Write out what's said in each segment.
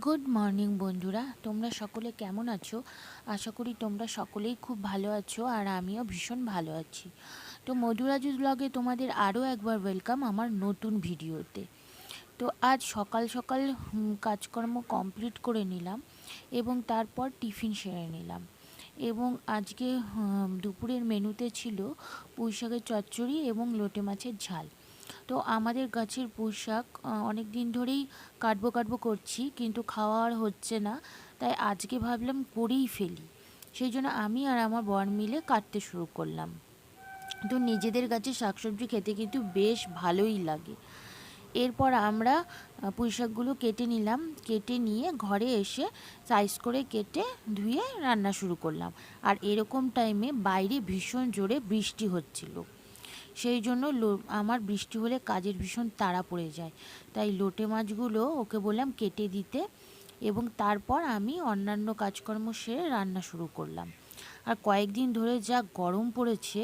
Good morning বন্ধুরা, তোমরা সকলে কেমন আছো? আশা করি তোমরা সকলেই খুব ভালো আছো আর আমিও ভীষণ ভালো আছি। তো মধুরাজু ব্লগে তোমাদের আরও একবার ওয়েলকাম আমার নতুন ভিডিওতে। তো আজ সকাল সকাল কাজকর্ম কমপ্লিট করে নিলাম এবং তারপর টিফিন সেরে নিলাম। এবং আজকে দুপুরের মেনুতে ছিল পুঁই শাকের চচ্চড়ি এবং লোটে মাছের ঝাল। তো আমাদের গাছের পুঁই শাক অনেক দিন ধরেই কাটবো করছি, কিন্তু খাওয়া আর হচ্ছে না। তাই আজকে ভাবলাম করেই ফেলি। সেই জন্য আমি আর আমার বর মিলে কাটতে শুরু করলাম। তো নিজেদের গাছে শাকসবজি খেতে কিন্তু বেশ ভালোই লাগে। এরপর আমরা পুঁই শাকগুলো কেটে নিলাম। কেটে নিয়ে ঘরে এসে সাইজ করে কেটে ধুয়ে রান্না শুরু করলাম। আর এরকম টাইমে বাইরে ভীষণ জোরে বৃষ্টি হচ্ছিল। সেই জন্য আমার বৃষ্টি হলে কাজের ভীষণ তাড়া পড়ে যায়। তাই লোটে মাছগুলো ওকে বললাম কেটে দিতে, এবং তারপর আমি অন্যান্য কাজকর্ম সেরে রান্না শুরু করলাম। আর কয়েকদিন ধরে যা গরম পড়েছে,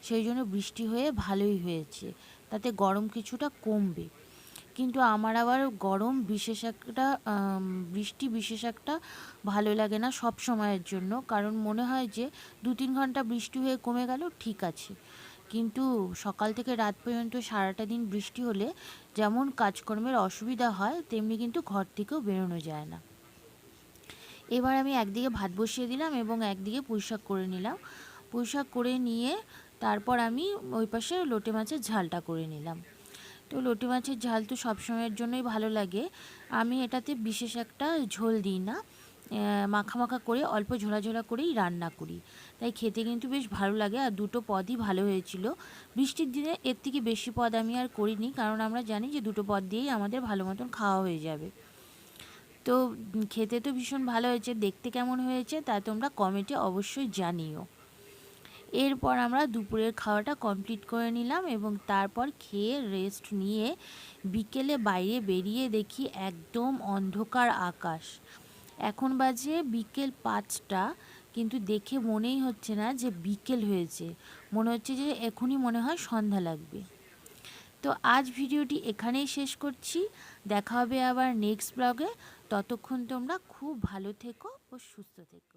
সেই জন্য বৃষ্টি হয়ে ভালোই হয়েছে, তাতে গরম কিছুটা কমবে। কিন্তু আমার আবার গরম বিশেষ একটা বৃষ্টি বিশেষ একটা ভালো লাগে না সব সময়ের জন্য, কারণ মনে হয় যে 2-3 ঘন্টা বৃষ্টি হয়ে কমে গেল ঠিক আছে, কিন্তু সকাল থেকে রাত পর্যন্ত সারাটা দিন বৃষ্টি হলে যেমন কাজকর্মের অসুবিধা হয়, তেমনি কিন্তু ঘর থেকেও বেরোনো যায় না। এবার আমি একদিকে ভাত বসিয়ে দিলাম এবং একদিকে পুঁইশাক করে নিলাম। পুঁইশাক করে নিয়ে তারপর আমি ওই পাশে লোটে মাছের ঝালটা করে নিলাম। তো লোটে মাছের ঝাল তো সবসময়ের জন্যই ভালো লাগে। আমি এটাতে বিশেষ একটা ঝোল দিই না, মাখা মাখা করে অল্প ঝোলা ঝোলা করেই রান্না করি। তাই খেতে কিন্তু বেশ ভালো লাগে, আর দুটো পদই ভালো হয়েছিল। বৃষ্টির দিনে এর থেকে বেশি পদ আমি আর করিনি, কারণ আমরা জানি যে দুটো পদ দিয়েই আমাদের ভালো মতন খাওয়া হয়ে যাবে। তো খেতে তো ভীষণ ভালো হয়েছে, দেখতে কেমন হয়েছে তা তোমরা কমেন্টে অবশ্যই জানিও। এরপর আমরা দুপুরের খাওয়াটা কমপ্লিট করে নিলাম এবং তারপর খেয়ে রেস্ট নিয়ে বিকেলে বাইরে বেরিয়ে দেখি একদম অন্ধকার আকাশ। এখন বাজে বিকেল 5টা, কিন্তু দেখে মনেই হচ্ছে না যে বিকেল হয়েছে, মনে হচ্ছে যে এখনই মনে হয় সন্ধ্যা লাগবে। তো আজ ভিডিওটি এখানেই শেষ করছি। দেখা হবে আবার নেক্সট ব্লগে। ততক্ষণ তোমরা খুব ভালো থেকো ও সুস্থ থেকো।